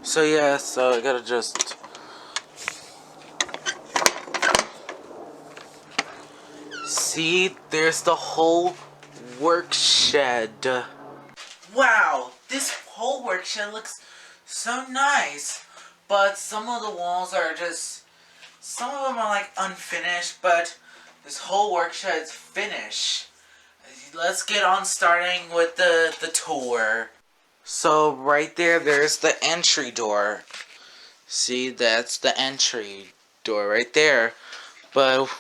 So yeah, so I gotta just see. There's the whole work shed. Wow, this whole work shed looks so nice, but some of the walls are just, some of them are like unfinished, but this whole work shed's finished. Let's get on starting with the tour. So right there, there's the entry door. See, that's the entry door right there. But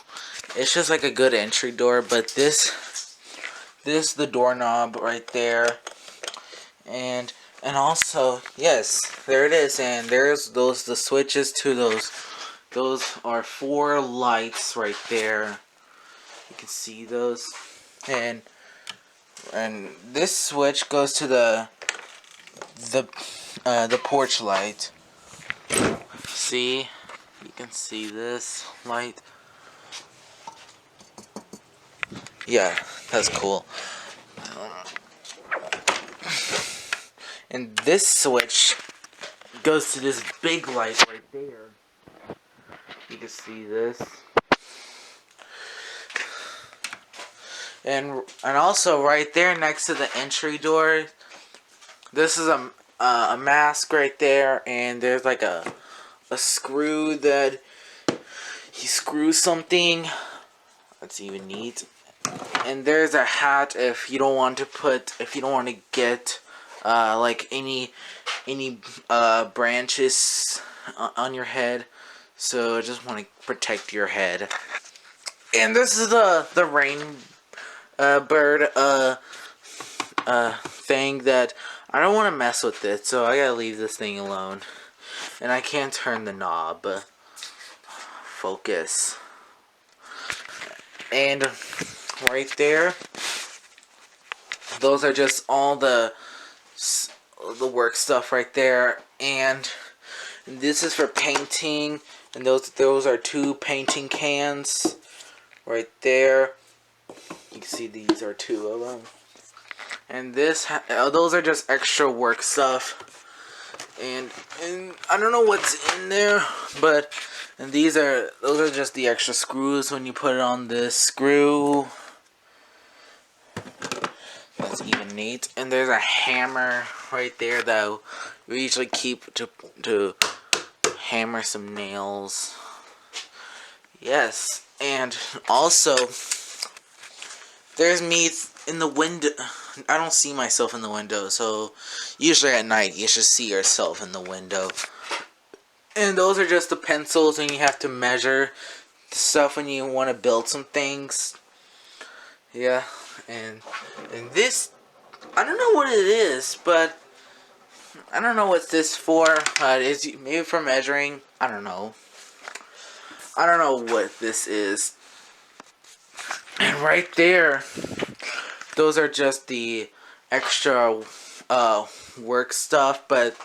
it's just like a good entry door. But this the doorknob right there, and also yes, there it is. And there's the switches to those. Those are 4 lights right there. You can see those, and this switch goes to the porch light. See, you can see this light. Yeah, that's cool. And this switch goes to this big light right there. You can see this. And also right there next to the entry door, this is a mask right there, and there's like a screw that he screws something. That's even neat. And there's a hat if you don't want to get like any branches on your head. So I just want to protect your head. And this is the rain bird thing that I don't want to mess with it, so I gotta leave this thing alone. And I can't turn the knob. Focus. And right there, those are just all the work stuff right there. And this is for painting, and those are 2 painting cans right there. You can see these are 2 of them. And those are just extra work stuff. And I don't know what's in there, but those are just the extra screws when you put it on this screw. That's even neat. And there's a hammer right there that we usually keep to hammer some nails. Yes, and also there's me in the window. I don't see myself in the window, so usually at night you should see yourself in the window. And those are just the pencils, and you have to measure the stuff when you want to build some things. Yeah, and this, I don't know what it is, but I don't know what this for. It's maybe for measuring. I don't know. I don't know what this is. And right there, those are just the extra work stuff. But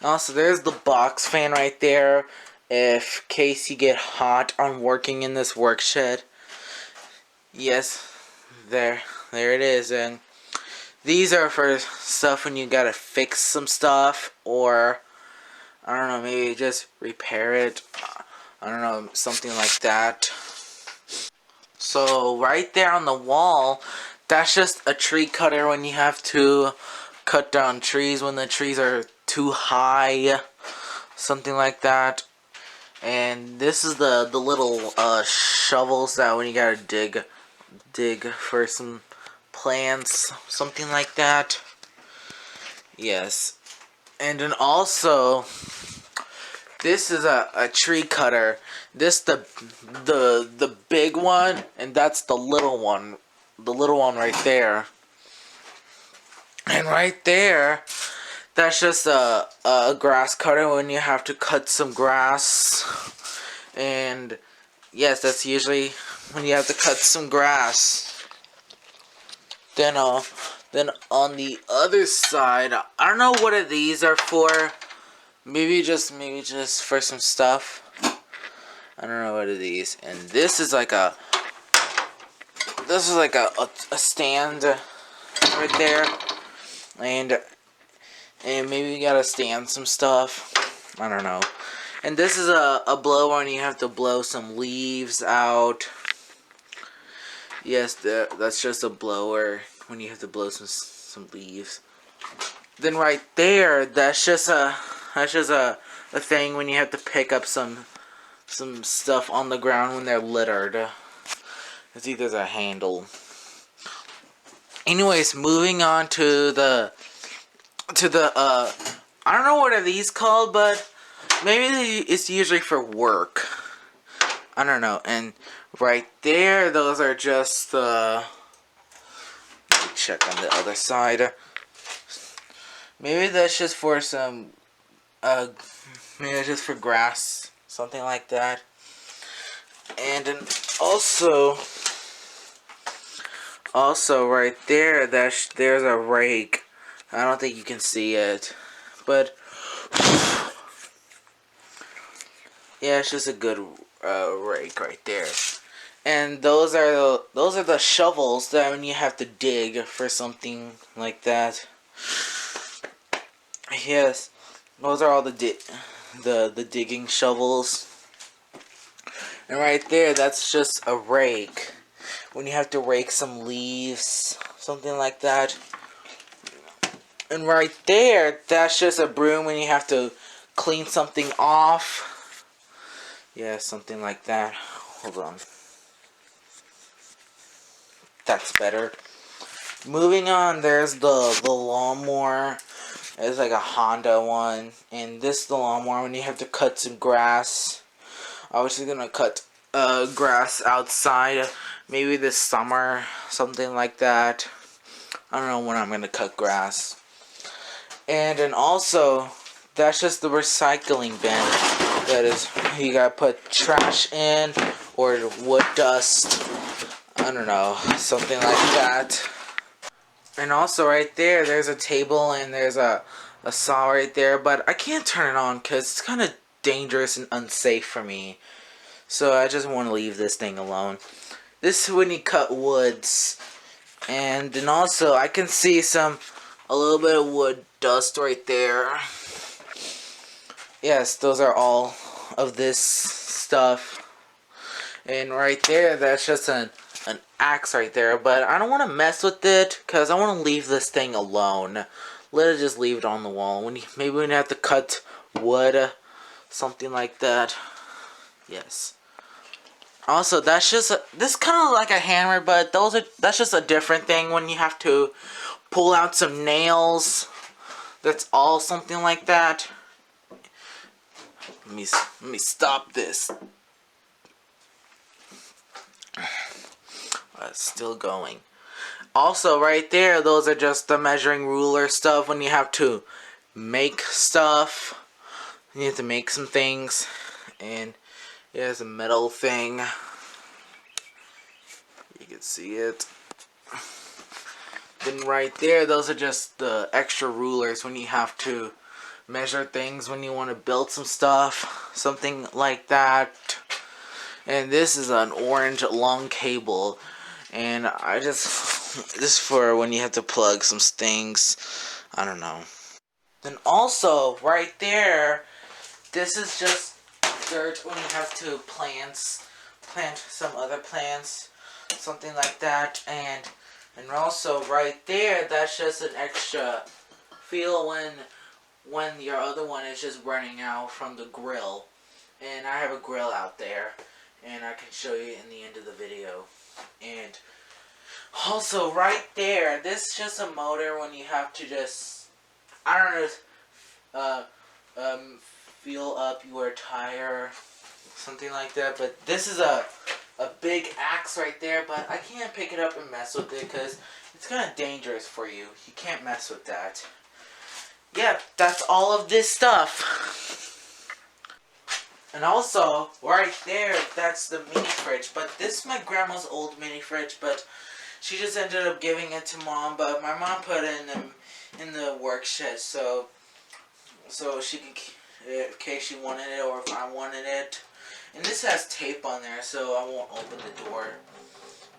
also, there's the box fan right there, if case you get hot on working in this work shed. Yes, there it is. And these are for stuff when you gotta fix some stuff, or I don't know, maybe just repair it. I don't know, something like that. So right there on the wall, that's just a tree cutter when you have to cut down trees when the trees are too high, something like that. And this is the little shovels that when you gotta dig for some plants, something like that. Yes. And then also, this is a tree cutter. This the big one, and that's the little one. The little one right there. And right there, that's just a grass cutter when you have to cut some grass. And yes, that's usually when you have to cut some grass. Then on the other side, I don't know what these are for. Maybe just for some stuff. I don't know what are these. And this is like a stand right there. And And maybe you gotta stand some stuff. I don't know. And this is a blower, and you have to blow some leaves out. Yes, that's just a blower when you have to blow some leaves. Then right there, that's just a thing when you have to pick up some stuff on the ground when they're littered. It's either the handle. Anyways, moving on to the I don't know what are these called, but maybe it's usually for work. I don't know. And right there, those are just the. Let me check on the other side. Maybe that's just for some. Maybe it's just for grass, something like that. And then also right there, there's a rake. I don't think you can see it, but yeah, it's just a good rake right there. And those are the shovels that when you have to dig for something like that. Yes, those are all the digging shovels. And right there, that's just a rake. When you have to rake some leaves, something like that. And right there, that's just a broom when you have to clean something off. Yeah, something like that. Hold on. That's better. Moving on, there's the lawnmower. It's like a Honda one. And this is the lawnmower when you have to cut some grass. I was just gonna cut grass outside. Maybe this summer. Something like that. I don't know when I'm gonna cut grass. And then also, that's just the recycling bin. That is, you gotta put trash in or wood dust. I don't know, something like that. And also right there, there's a table and there's a saw right there. But I can't turn it on because it's kind of dangerous and unsafe for me. So I just want to leave this thing alone. This is when you cut woods. And then also, I can see a little bit of wood dust right there. Yes, those are all of this stuff. And right there, that's just an axe right there. But I don't want to mess with it because I want to leave this thing alone. Let it just leave it on the wall. Maybe when you have to cut wood, something like that. Yes. Also, that's just this kind of like a hammer, but that's just a different thing when you have to pull out some nails. That's all something like that. Let me stop this. Still going. Also, right there, those are just the measuring ruler stuff when you have to make stuff. You have to make some things. And here's a metal thing. You can see it. Then right there, those are just the extra rulers when you have to measure things when you want to build some stuff. Something like that. And this is an orange long cable. And this is for when you have to plug some things. I don't know. Then also, right there, this is just dirt when you have to plant some other plants. Something like that. And also right there, that's just an extra fuel when your other one is just running out from the grill. And I have a grill out there. And I can show you in the end of the video. And also right there, this is just a motor when you have to just, I don't know, fuel up your tire, something like that. But this is a big axe right there, but I can't pick it up and mess with it because it's kind of dangerous for you. You can't mess with that. Yeah, that's all of this stuff. And also, right there, that's the mini fridge. But this is my grandma's old mini fridge, but she just ended up giving it to Mom. But my mom put it in the work shed, so she can, in case she wanted it or if I wanted it. And this has tape on there, so I won't open the door.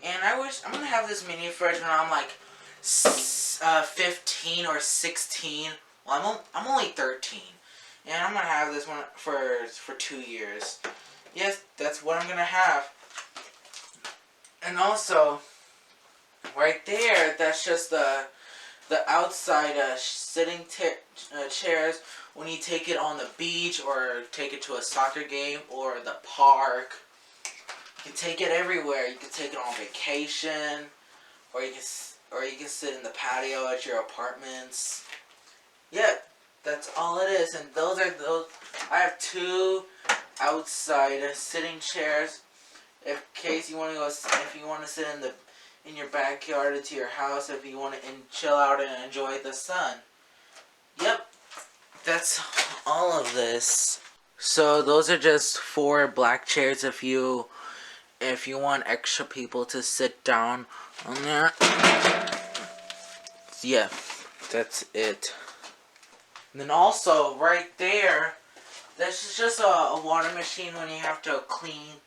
And I'm gonna have this mini fridge when I'm like 15 or 16 I'm only 13, and I'm gonna have this one for 2 years. Yes, that's what I'm gonna have. And also, right there, that's just the outside sitting chairs when you take it on the beach or take it to a soccer game or the park. You can take it everywhere. You can take it on vacation, or you can sit in the patio at your apartments. Yeah, that's all it is. And those are those. I have 2 outside sitting chairs. In case you want to go, if you want to sit in your backyard to your house, if you want to chill out and enjoy the sun. Yep, that's all of this. So those are just 4 black chairs if you want extra people to sit down on there. Yeah, that's it. And then also right there, that's just a water machine when you have to clean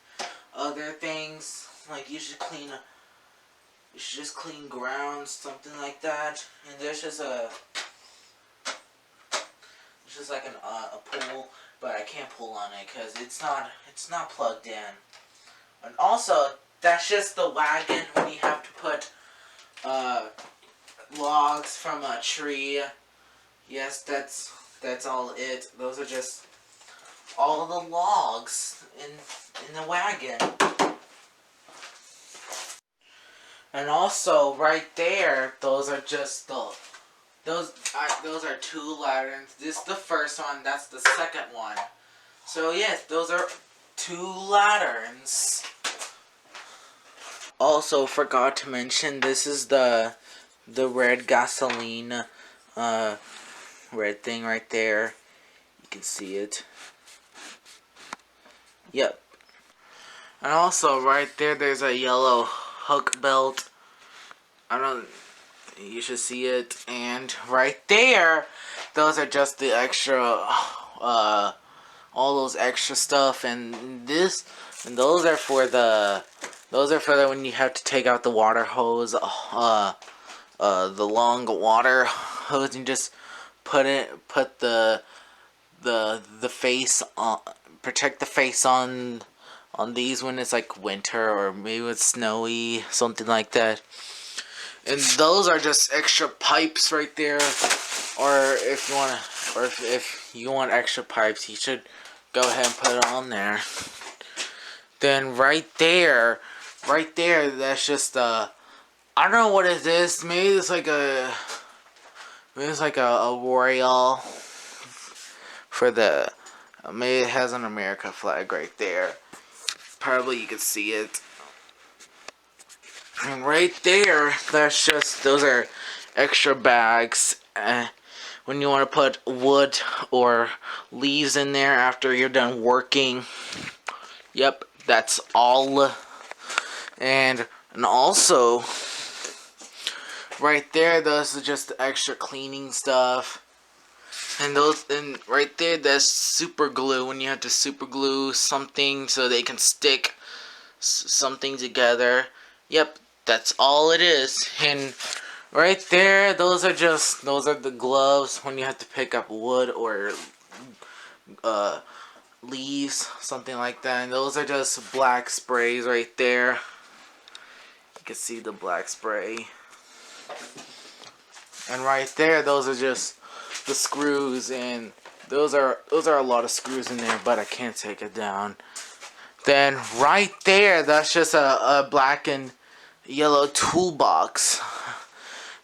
other things. Like you should just clean grounds, something like that. And there's just it's just like a pool, but I can't pull on it because it's not plugged in. And also, that's just the wagon when you have to put logs from a tree. Yes, that's all it. Those are just all the logs in the wagon. And also, right there, those are just those are 2 lanterns. This is the first one. That's the second one. So yes, those are 2 lanterns. Also, forgot to mention, this is the red gasoline red thing right there. You can see it. Yep. And also right there, there's a yellow hook belt. You should see it. And right there, those are just the extra, all those extra stuff. And those are for when you have to take out the water hose, the long water hose, and just put the face on, protect the face on these when it's like winter or maybe it's snowy, something like that. And those are just extra pipes right there. Or if you want extra pipes, you should go ahead and put it on there. Then right there, that's just I don't know what it is. Maybe it's like a royal for the. Maybe it has an America flag right there. Probably you could see it. And right there, those are extra bags. When you want to put wood or leaves in there after you're done working. Yep, that's all. And also, right there, those are just extra cleaning stuff. And right there, that's super glue. When you have to super glue something so they can stick something together. Yep, that's all it is. And right there, those are the gloves when you have to pick up wood or leaves, something like that. And those are just black sprays right there. You can see the black spray. And right there, those are just the screws, and those are a lot of screws in there, but I can't take it down. Then right there, that's just a black and yellow toolbox.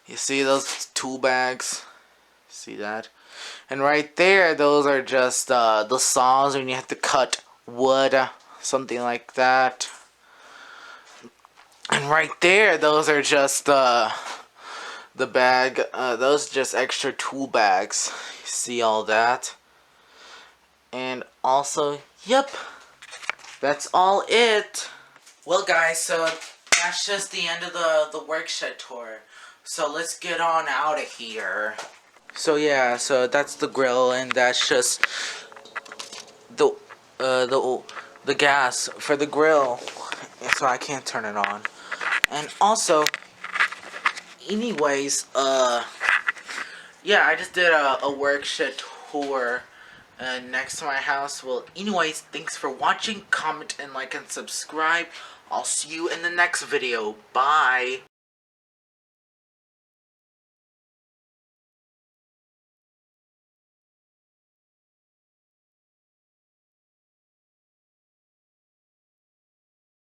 You see those tool bags? See that? And right there, those are just the saws when you have to cut wood, something like that. And right there, those are just the bag. Those are just extra tool bags. You see all that? And also, yep, that's all it. Well, guys, so that's just the end of the workshop tour. So let's get on out of here. So yeah, so that's the grill, and that's just the gas for the grill. So I can't turn it on. And also, anyways, yeah, I just did a workshop tour next to my house. Well, anyways, thanks for watching. Comment and like and subscribe. I'll see you in the next video. Bye.